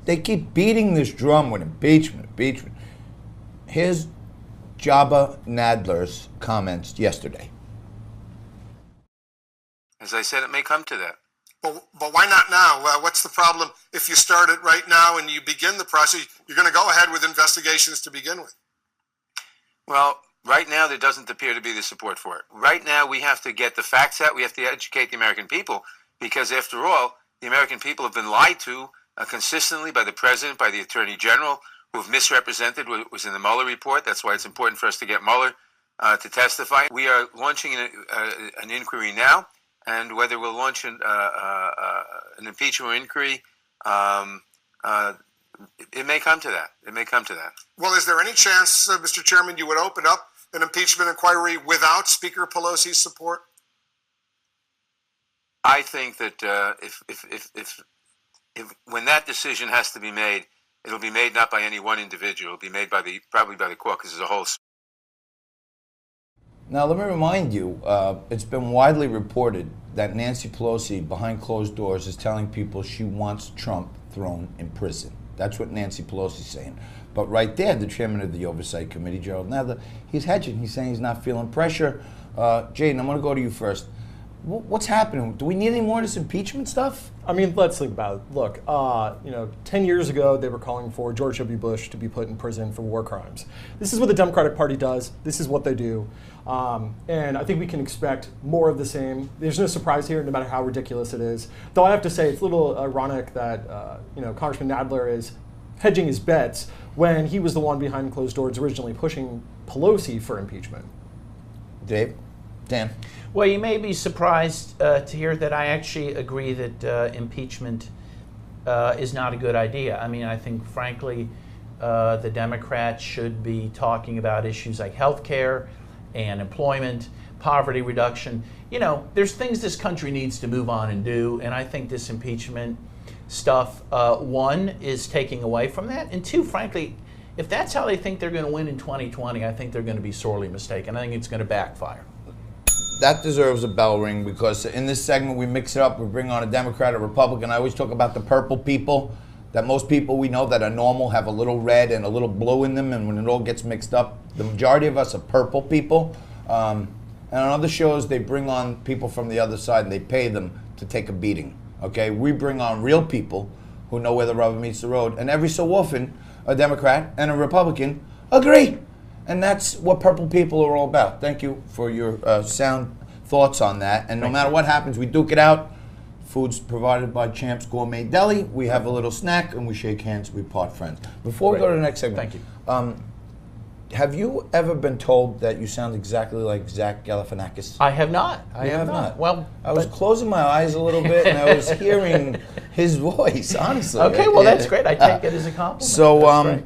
They keep beating this drum with impeachment, impeachment. Here's Jabba Nadler's comments yesterday. As I said, it may come to that. But why not now? What's the problem if you start it right now and you begin the process? You're going to go ahead with investigations to begin with. Well, right now there doesn't appear to be the support for it. Right now we have to get the facts out. We have to educate the American people because, after all, the American people have been lied to consistently by the president, by the attorney general, who have misrepresented what was in the Mueller report. That's why it's important for us to get Mueller to testify. We are launching an inquiry now, and whether we'll launch an impeachment inquiry, it may come to that. It may come to that. Well, is there any chance, Mr. Chairman, you would open up an impeachment inquiry without Speaker Pelosi's support? I think that if when that decision has to be made, it'll be made not by any one individual. It'll be made by probably by the caucus as a whole. Now, let me remind you, it's been widely reported that Nancy Pelosi, behind closed doors, is telling people she wants Trump thrown in prison. That's what Nancy Pelosi's saying. But right there, the chairman of the Oversight Committee, Gerald Nadler, he's hedging. He's saying he's not feeling pressure. Jaden, I'm going to go to you first. What's happening? Do we need any more of this impeachment stuff? I mean, let's think about it. Look, 10 years ago, they were calling for George W. Bush to be put in prison for war crimes. This is what the Democratic Party does. This is what they do. And I think we can expect more of the same. There's no surprise here, no matter how ridiculous it is. Though I have to say, it's a little ironic that Congressman Nadler is hedging his bets when he was the one behind closed doors originally pushing Pelosi for impeachment. Dave? Dan? Well, you may be surprised to hear that I actually agree that impeachment is not a good idea. I mean, I think, frankly, the Democrats should be talking about issues like health care and employment, poverty reduction. You know, there's things this country needs to move on and do, and I think this impeachment stuff, one, is taking away from that, and two, frankly, if that's how they think they're going to win in 2020, I think they're going to be sorely mistaken. I think it's going to backfire. That deserves a bell ring, because in this segment we mix it up. We bring on a Democrat, a Republican. I always talk about the purple people, that most people we know that are normal have a little red and a little blue in them, and when it all gets mixed up, the majority of us are purple people. And on other shows, they bring on people from the other side and they pay them to take a beating. Okay, we bring on real people who know where the rubber meets the road, and every so often, a Democrat and a Republican agree. And that's what purple people are all about. Thank you for your sound thoughts on that. And no matter what happens, we duke it out. Food's provided by Champ's Gourmet Deli. We have a little snack and we shake hands. We part friends. Before we go to the next segment, thank you. Have you ever been told that you sound exactly like Zach Galifianakis? I have not. I have not. Well, I was closing my eyes a little bit and I was hearing his voice, honestly. Okay, well, that's great. I take it as a compliment. So,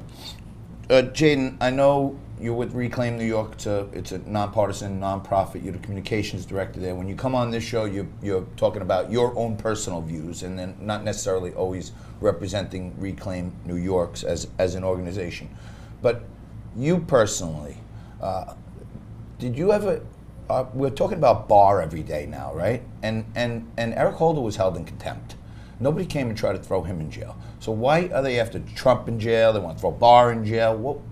Jaden, I know you're with Reclaim New York. It's a nonpartisan nonprofit. You're the communications director there. When you come on this show, you're talking about your own personal views, and then not necessarily always representing Reclaim New York's as an organization. But you personally, did you ever? We're talking about Barr every day now, right? And Eric Holder was held in contempt. Nobody came and tried to throw him in jail. So why are they after Trump in jail? They want to throw Barr in jail.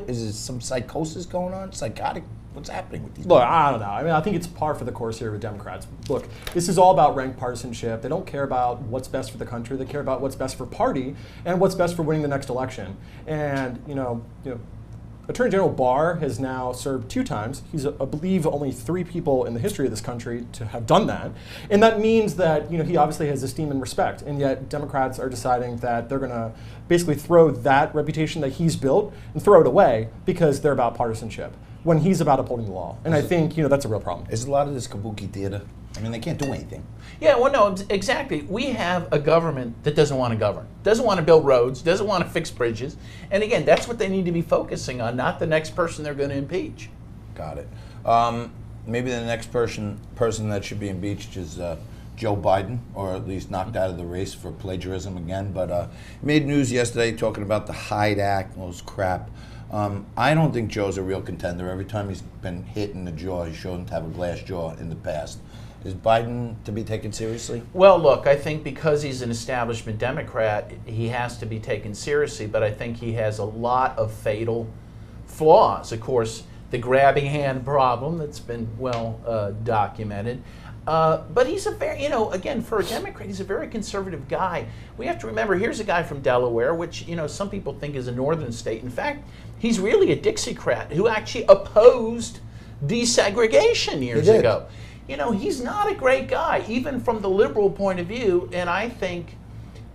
Is there some psychosis going on? Psychotic? What's happening with these people? Look, I don't know. I mean, I think it's par for the course here with Democrats. Look, this is all about rank partisanship. They don't care about what's best for the country. They care about what's best for party and what's best for winning the next election. And Attorney General Barr has now served 2 times. He's, I believe, only 3 people in the history of this country to have done that. And that means that he obviously has esteem and respect. And yet Democrats are deciding that they're going to basically throw that reputation that he's built and throw it away because they're about partisanship when he's about upholding the law. And I think that's a real problem. Is a lot of this kabuki theater? I mean, they can't do anything. Yeah, well, no, exactly. We have a government that doesn't want to govern, doesn't want to build roads, doesn't want to fix bridges. And again, that's what they need to be focusing on, not the next person they're going to impeach. Got it. Maybe the next person that should be impeached is Joe Biden, or at least knocked out of the race for plagiarism again. But made news yesterday talking about the Hyde Act and all this crap. I don't think Joe's a real contender. Every time he's been hit in the jaw, he's shown to have a glass jaw in the past. Is Biden to be taken seriously? Well, look, I think because he's an establishment Democrat, he has to be taken seriously, but I think he has a lot of fatal flaws. Of course, the grabbing hand problem that's been well documented. But he's a very, again, for a Democrat, he's a very conservative guy. We have to remember, here's a guy from Delaware, which, some people think is a northern state. In fact, he's really a Dixiecrat who actually opposed desegregation years ago. He's not a great guy, even from the liberal point of view, and I think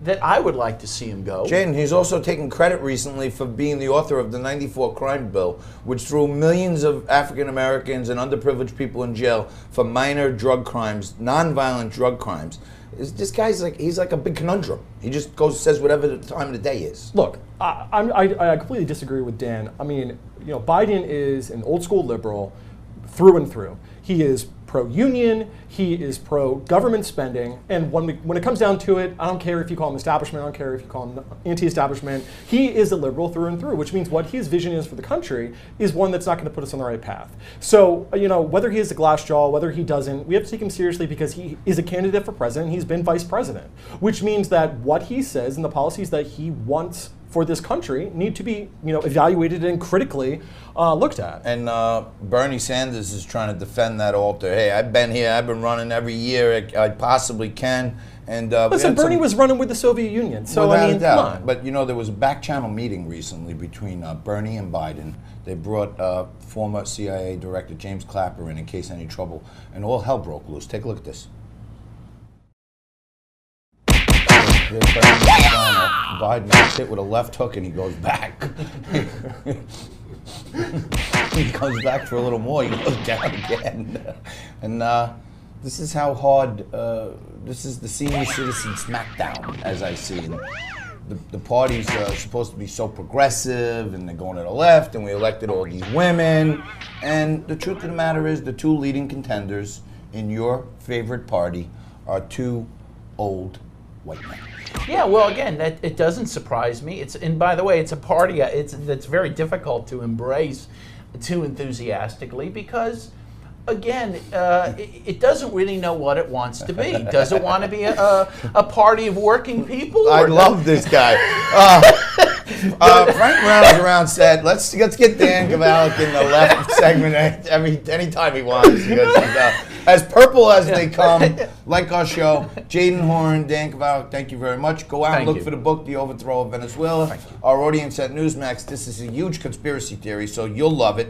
that I would like to see him go. Jaden, he's also taken credit recently for being the author of the '94 crime bill, which threw millions of African Americans and underprivileged people in jail for minor drug crimes, nonviolent drug crimes. This guy's he's like a big conundrum. He just says whatever the time of the day is. Look, I completely disagree with Dan. I mean, Biden is an old school liberal through and through. He is pro-union, he is pro-government spending, and when it comes down to it, I don't care if you call him establishment, I don't care if you call him anti-establishment, he is a liberal through and through, which means what his vision is for the country is one that's not going to put us on the right path. So, whether he has a glass jaw, whether he doesn't, we have to take him seriously because he is a candidate for president, he's been vice president, which means that what he says and the policies that he wants for this country need to be, evaluated and critically looked at. And Bernie Sanders is trying to defend that altar. Hey, I've been here. I've been running every year I possibly can. And listen, Bernie was running with the Soviet Union, so I mean, come on. But there was a back-channel meeting recently between Bernie and Biden. They brought former CIA Director James Clapper in case any trouble, and all hell broke loose. Take a look at this. Biden gets hit with a left hook and he goes back. He comes back for a little more, he goes down again. And this is how hard, this is the senior citizen smackdown, as I see it. The parties are supposed to be so progressive, and they're going to the left, and we elected all these women. And the truth of the matter is, the two leading contenders in your favorite party are two old white men. Yeah, well, again, it doesn't surprise me. And by the way, it's a party that's very difficult to embrace too enthusiastically because, again, it doesn't really know what it wants to be. Does it want to be a party of working people? I love this guy. Frank Brown said, let's get Dan Kovalik in the left segment anytime he wants. Because he's, as purple as they come, like our show. Jaden Horyn, Dan Kovalik, thank you very much. Go out and look for the book, The Overthrow of Venezuela. Our audience at Newsmax, this is a huge conspiracy theory, so you'll love it.